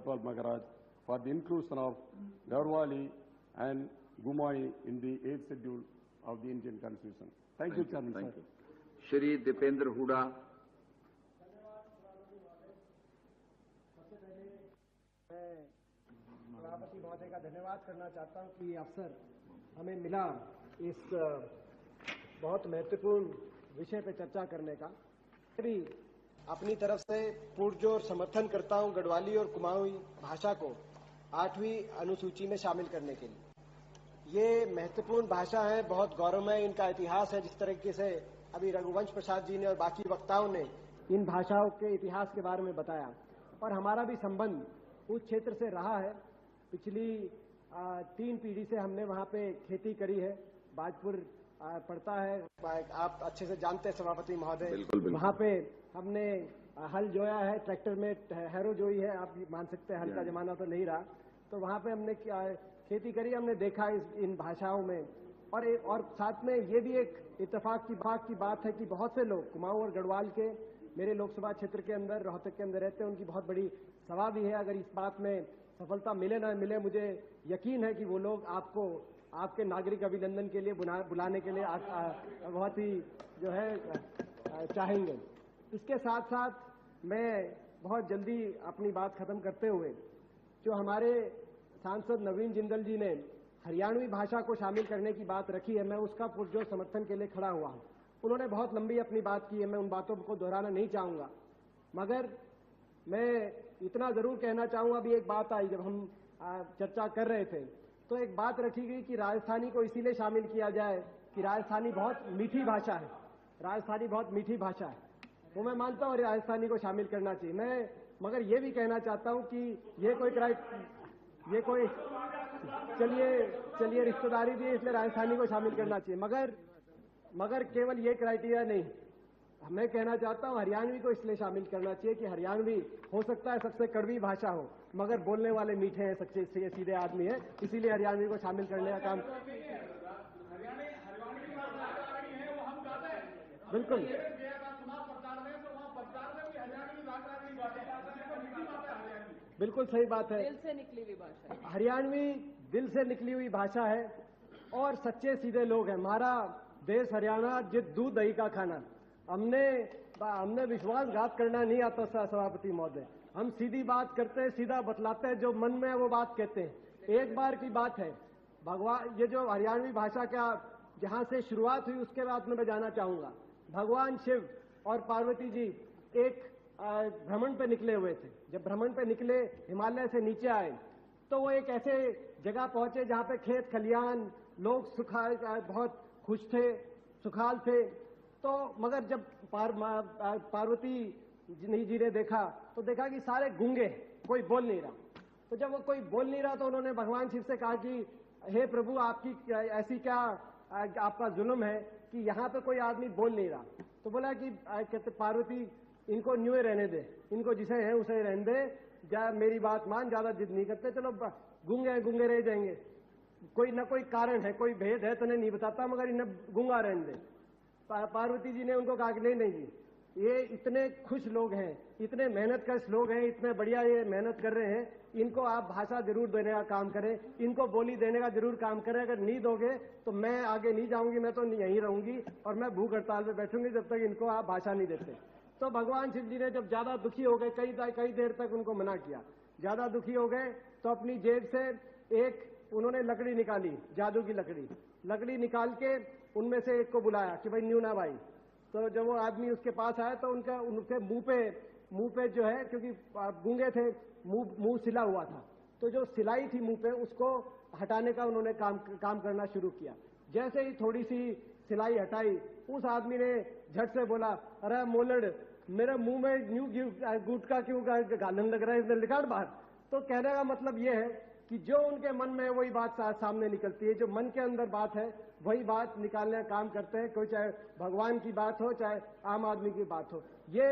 Satpal Maharaj for the inclusion of Garhwali and Gumai in the 8th schedule of the Indian Constitution. Thank you, Chairman. Thank you. Shri Dipendra Hooda. सभापति महोदय का धन्यवाद करना चाहता हूं कि अवसर हमें मिला इस बहुत महत्वपूर्ण विषय पर चर्चा करने का। भी अपनी तरफ से पुरजोर समर्थन करता हूं गढ़वाली और कुमाऊनी भाषा को 8वीं अनुसूची में शामिल करने के लिए। ये महत्वपूर्ण भाषा है, बहुत गौरवमय इनका इतिहास है। जिस तरीके से अभी रघुवंश प्रसाद जी ने और बाकी वक्ताओं ने इन भाषाओं के इतिहास के बारे में बताया, और हमारा भी संबंध उस क्षेत्र से रहा है। पिछली 3 पीढ़ी से हमने वहां पे खेती करी है। बाजपुर पड़ता है, आप अच्छे से जानते हैं सभापति महोदय। वहां पे हमने हल जोया है, ट्रैक्टर में हैरो जोई है, आप मान सकते हैं, हल का जमाना तो नहीं रहा। तो वहां पे हमने खेती करी, हमने देखा इन भाषाओं में। और साथ में ये भी एक इत्तेफाक की बात है कि बहुत से लोग कुमाऊं और गढ़वाल के मेरे लोकसभा क्षेत्र के अंदर, रोहतक के अंदर रहते हैं। उनकी बहुत बड़ी सभा भी है। अगर इस बात में सफलता मिले ना मिले, मुझे यकीन है कि वो लोग आपको आपके नागरिक अभिनंदन के लिए बुलाने के लिए बहुत ही जो है चाहेंगे। इसके साथ साथ मैं बहुत जल्दी अपनी बात खत्म करते हुए, जो हमारे सांसद नवीन जिंदल जी ने हरियाणवी भाषा को शामिल करने की बात रखी है, मैं उसका पुरजोर समर्थन के लिए खड़ा हुआ हूं। उन्होंने बहुत लंबी अपनी बात की है, मैं उन बातों को दोहराना नहीं चाहूंगा, मगर मैं इतना जरूर कहना चाहूंगा। अभी एक बात आई, जब हम चर्चा कर रहे थे तो एक बात रखी गई कि राजस्थानी को इसीलिए शामिल किया जाए कि राजस्थानी बहुत मीठी भाषा है। राजस्थानी बहुत मीठी भाषा है, वो मैं मानता हूँ राजस्थानी को शामिल करना चाहिए। मैं मगर ये भी कहना चाहता हूँ कि ये कोई चलिए रिश्तेदारी भी है, इसलिए राजस्थानी को शामिल करना चाहिए, मगर केवल ये क्राइटेरिया नहीं। मैं कहना चाहता हूं हरियाणवी को इसलिए शामिल करना चाहिए कि हरियाणवी हो सकता है सबसे कड़वी भाषा हो, मगर बोलने वाले मीठे हैं, सच्चे सीधे आदमी है, इसीलिए हरियाणवी को शामिल करने का काम। बिल्कुल बिल्कुल सही बात है। दिल से निकली हुई भाषा है हरियाणवी, दिल से निकली हुई भाषा है और सच्चे सीधे लोग हैं। हमारा देश हरियाणा, जित दूध दही का खाना। हमने विश्वासघात करना नहीं आता सभापति महोदय। हम सीधी बात करते हैं, सीधा बतलाते हैं, जो मन में है वो बात कहते हैं। एक बार की बात है, भगवान, ये जो हरियाणवी भाषा का जहां से शुरुआत हुई उसके बाद में मैं जाना चाहूंगा। भगवान शिव और पार्वती जी एक भ्रमण पे निकले हुए थे। जब भ्रमण पे निकले, हिमालय से नीचे आए, तो वो एक ऐसे जगह पहुंचे जहां पे खेत खलियान, लोग बहुत खुश थे, सुखाल थे। तो मगर जब पार्वती जी ने देखा तो देखा कि सारे गूंगे, कोई बोल नहीं रहा। तो जब वो कोई बोल नहीं रहा तो उन्होंने भगवान शिव से कहा कि हे प्रभु, आपकी ऐसी क्या आपका जुल्म है कि यहाँ पे कोई आदमी बोल नहीं रहा। तो बोला कि कहते पार्वती, इनको न्यूए रहने दे, इनको जिसे है उसे रहने दे, मेरी बात मान, ज्यादा जिद नहीं करते, चलो गूंगे रह जाएंगे। कोई ना कोई कारण है, कोई भेद है तो नहीं बताता, मगर इन्हें गूंगा रहने दे। पार्वती जी ने उनको कहा कि नहीं जी, ये इतने खुश लोग हैं, इतने मेहनतकश लोग हैं, इतने बढ़िया ये मेहनत कर रहे हैं, इनको आप भाषा जरूर देने का काम करें, इनको बोली देने का जरूर काम करें। अगर नहीं दोगे तो मैं आगे नहीं जाऊंगी, मैं तो यहीं रहूंगी और मैं भूख हड़ताल पे बैठूंगी जब तक इनको आप भाषा नहीं देते। तो भगवान शिव जी ने जब ज्यादा दुखी हो गए, कई देर तक उनको मना किया। ज्यादा दुखी हो गए तो अपनी जेब से एक उन्होंने लकड़ी निकाली, जादू की लकड़ी निकाल के उनमें से एक को बुलाया कि भाई न्यूना भाई। तो जब वो आदमी उसके पास आया तो उनके मुंह पे जो है, क्योंकि गूंगे थे, मुंह सिला हुआ था, तो जो सिलाई थी मुंह पे उसको हटाने का उन्होंने काम करना शुरू किया। जैसे ही थोड़ी सी सिलाई हटाई, उस आदमी ने झट से बोला, अरे मोलड़, मेरे मुंह में न्यू गुटका क्यों गालन लग रहा है, इसने निकाल बाहर। तो कहने का मतलब ये है कि जो उनके मन में है वही बात सामने निकलती है। जो मन के अंदर बात है वही बात निकालने का काम करते हैं, कोई चाहे भगवान की बात हो चाहे आम आदमी की बात हो। ये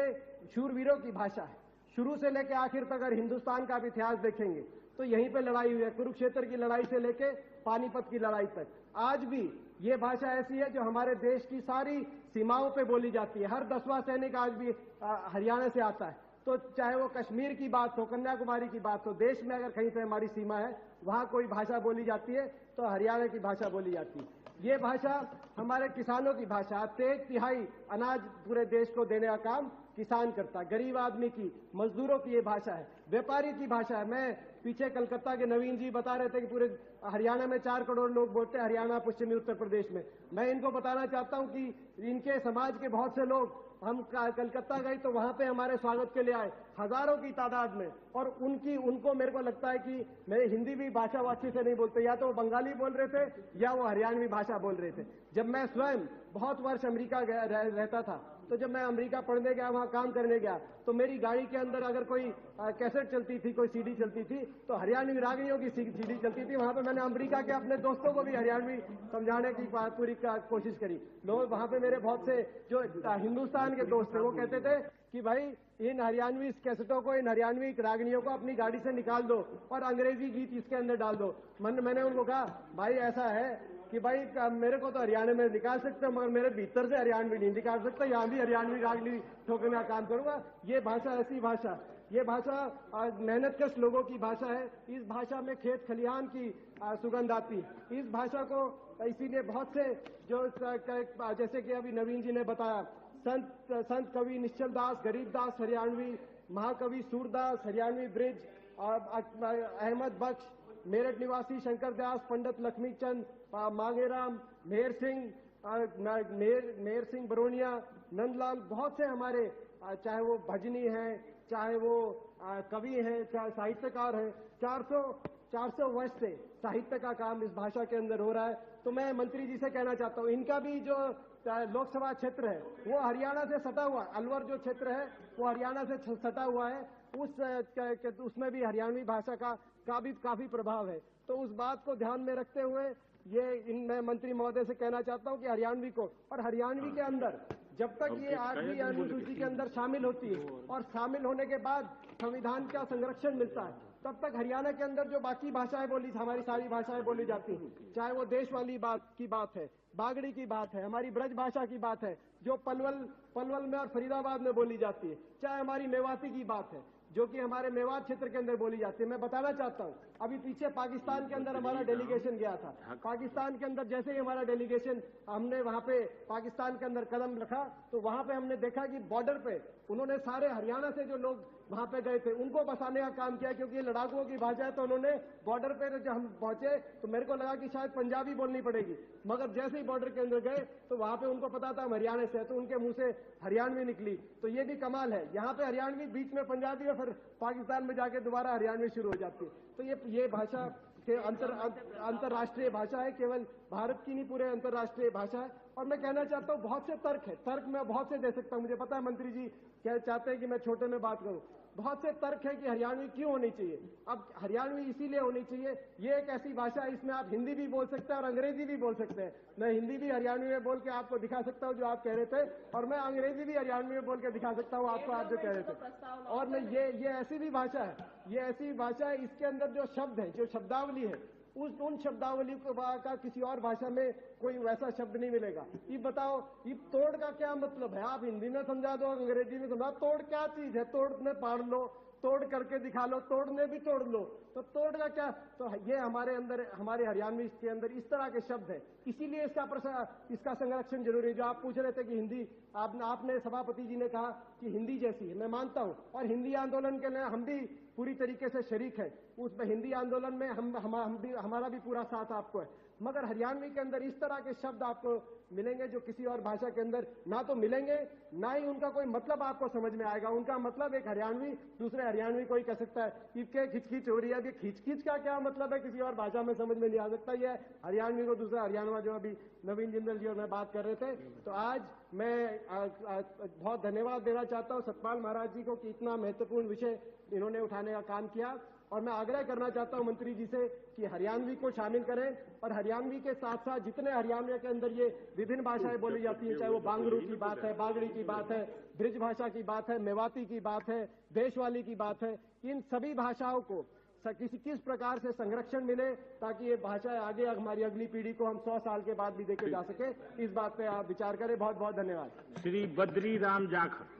शूरवीरों की भाषा है। शुरू से लेकर आखिर तक अगर हिंदुस्तान का इतिहास देखेंगे तो यहीं पे लड़ाई हुई है। कुरुक्षेत्र की लड़ाई से लेके पानीपत की लड़ाई तक आज भी ये भाषा ऐसी है जो हमारे देश की सारी सीमाओं पे बोली जाती है। हर 10वां सैनिक आज भी हरियाणा से आता है। तो चाहे वो कश्मीर की बात हो, कन्याकुमारी की बात हो, देश में अगर कहीं पे हमारी सीमा है, वहां कोई भाषा बोली जाती है तो हरियाणा की भाषा बोली जाती है। ये भाषा हमारे किसानों की भाषा, 1/3 अनाज पूरे देश को देने का काम किसान करता है, गरीब आदमी की, मजदूरों की ये भाषा है, व्यापारी की भाषा है। मैं पीछे कलकत्ता के नवीन जी बता रहे थे कि पूरे हरियाणा में 4 करोड़ लोग बोलते हैं, हरियाणा पश्चिमी उत्तर प्रदेश में। मैं इनको बताना चाहता हूं कि इनके समाज के बहुत से लोग, हम कलकत्ता गए तो वहां पे हमारे स्वागत के लिए आए, हजारों की तादाद में, और उनको मेरे को लगता है कि मैं हिंदी भी भाषा अच्छे से नहीं बोलते, या तो वो बंगाली बोल रहे थे या वो हरियाणवी भाषा बोल रहे थे। जब मैं स्वयं बहुत वर्ष अमेरिका रहता था, तो जब मैं अमेरिका पढ़ने गया, वहां काम करने गया, तो मेरी गाड़ी के अंदर अगर कोई कैसेट चलती थी, कोई सीडी चलती थी, तो हरियाणवी रागनियों की सीडी चलती थी। वहां पे मैंने अमेरिका के अपने दोस्तों को भी हरियाणवी समझाने की पूरी कोशिश करी। लोग वहां पे मेरे बहुत से जो हिंदुस्तान के दोस्त थे, वो कहते थे कि भाई इन हरियाणवी कैसेटों को, इन हरियाणवी रागनियों को अपनी गाड़ी से निकाल दो और अंग्रेजी गीत इसके अंदर डाल दो। मैंने उनको कहा, भाई ऐसा है कि भाई मेरे को तो हरियाणा में निकाल सकते हो, मगर मेरे भीतर से हरियाणवी नहीं निकाल सकता, यहाँ भी हरियाणवी रागनी ठोकने का काम करूंगा। ये भाषा ऐसी भाषा, ये भाषा मेहनतकश लोगों की भाषा है। इस भाषा में खेत खलिहान की सुगंध आती है। इस भाषा को इसीलिए बहुत से जो जैसे कि अभी नवीन जी ने बताया, संत कवि निश्चल दास, गरीब दास हरियाणवी, महाकवि सूरदास हरियाणवी ब्रिज, अहमद बख्श, मेरठ निवासी शंकर दास, पंडित लक्ष्मीचंद, मांगेराम, मेहर सिंह बरोनिया, नंदलाल, बहुत से हमारे, चाहे वो भजनी हैं, चाहे वो कवि हैं, चाहे साहित्यकार हैं, 400 वर्ष से साहित्य का काम इस भाषा के अंदर हो रहा है। तो मैं मंत्री जी से कहना चाहता हूँ, इनका भी जो लोकसभा क्षेत्र है वो हरियाणा से सटा हुआ, अलवर जो क्षेत्र है वो हरियाणा से सटा हुआ है, उसमें भी हरियाणवी भाषा का भी काफी प्रभाव है। तो उस बात को ध्यान में रखते हुए मैं मंत्री महोदय से कहना चाहता हूं कि हरियाणवी को, और हरियाणवी के अंदर जब तक ये 8वीं अनुसूची के अंदर शामिल होती है और शामिल होने के बाद संविधान का संरक्षण मिलता है, तब तक हरियाणा के अंदर जो बाकी भाषाएं बोली, हमारी सारी भाषाएं बोली जाती हैं, चाहे वो देश वाली की बात है, बागड़ी की बात है, हमारी ब्रज भाषा की बात है जो पलवल में और फरीदाबाद में बोली जाती है, चाहे हमारी मेवाती की बात है जो कि हमारे मेवात क्षेत्र के अंदर बोली जाती है। मैं बताना चाहता हूं, अभी पीछे पाकिस्तान के अंदर हमारा डेलीगेशन गया था। पाकिस्तान के अंदर जैसे ही हमारा डेलीगेशन, हमने वहां पे पाकिस्तान के अंदर कदम रखा, तो वहां पे हमने देखा कि बॉर्डर पे उन्होंने सारे हरियाणा से जो लोग वहां पे गए थे उनको बसाने का काम किया, क्योंकि ये लड़ाकुओं की भाषा है। तो उन्होंने बॉर्डर पे जब हम पहुंचे तो मेरे को लगा कि शायद पंजाबी बोलनी पड़ेगी, मगर जैसे ही बॉर्डर के अंदर गए तो वहां पे उनको पता था हम हरियाणा से, तो उनके मुंह से हरियाणवी निकली। तो ये भी कमाल है, यहाँ पे हरियाणवी, बीच में पंजाबी और फिर पाकिस्तान में जाके दोबारा हरियाणवी शुरू हो जाती है। तो ये भाषा के अंतर्राष्ट्रीय भाषा है, केवल भारत की नहीं, पूरे अंतर्राष्ट्रीय भाषा है। और मैं कहना चाहता हूँ, बहुत से तर्क है, तर्क मैं बहुत से दे सकता हूँ, मुझे पता है मंत्री जी क्या चाहते हैं कि मैं छोटे में बात करूं। बहुत से तर्क है कि हरियाणवी क्यों होनी चाहिए। अब हरियाणवी इसीलिए होनी चाहिए, ये एक ऐसी भाषा है, इसमें आप हिंदी भी बोल सकते हैं और अंग्रेजी भी बोल सकते हैं। मैं हिंदी भी हरियाणवी में बोल के आपको दिखा सकता हूँ जो आप कह रहे थे, और मैं अंग्रेजी भी हरियाणवी में बोल के दिखा सकता हूँ आपको, आप जो कह रहे थे। और मैं ये ऐसी भी भाषा है, ये ऐसी भाषा है, इसके अंदर जो शब्द है, जो शब्दावली है, उन शब्दावली का किसी और भाषा में कोई वैसा शब्द नहीं मिलेगा। ये बताओ, ये तोड़ का क्या मतलब है? आप हिंदी में समझा दो, अंग्रेजी में समझा, तोड़ क्या चीज है? तोड़ में पाड़ लो, तोड़ करके दिखा लो, तोड़ में भी तोड़ लो, तो तोड़ का क्या? तो ये हमारे अंदर, हमारे हरियाणवी के अंदर इस तरह के शब्द है, इसीलिए इसका संरक्षण जरूरी है। जो आप पूछ रहे थे कि हिंदी, आपने सभापति जी ने कहा कि हिंदी जैसी है, मैं मानता हूं, और हिंदी आंदोलन के लिए हम भी पूरी तरीके से शरीक है उसमें। हिंदी आंदोलन में हमारा भी पूरा साथ आपको है, मगर हरियाणवी के अंदर इस तरह के शब्द आपको मिलेंगे जो किसी और भाषा के अंदर ना तो मिलेंगे, ना ही उनका कोई मतलब आपको समझ में आएगा। उनका मतलब एक हरियाणवी दूसरे हरियाणवी को ही कह सकता है कि खिचखिच हो रही है। खिचखिच का क्या मतलब है, किसी और भाषा में समझ में नहीं आ सकता। ये हरियाणवी को दूसरा हरियाणवा, जो अभी नवीन जिंदल जी और मैं बात कर रहे थे। तो आज मैं बहुत धन्यवाद देना चाहता हूँ सतपाल महाराज जी को कि इतना महत्वपूर्ण विषय इन्होंने उठाने का काम किया, और मैं आग्रह करना चाहता हूं मंत्री जी से कि हरियाणवी को शामिल करें, और हरियाणवी के साथ साथ जितने हरियाणा के अंदर ये विभिन्न भाषाएं बोली जाती हैं, चाहे वो बांगरू की बात है, बागड़ी की बात है, ब्रिज भाषा की बात है, मेवाती की बात है, देशवाली की बात है, इन सभी भाषाओं को किस प्रकार से संरक्षण मिले ताकि ये भाषाएं आगे हमारी अगली पीढ़ी को हम 100 साल के बाद भी देखे जा सके, इस बात पे आप विचार करें। बहुत बहुत धन्यवाद। श्री बद्री राम जाखड़।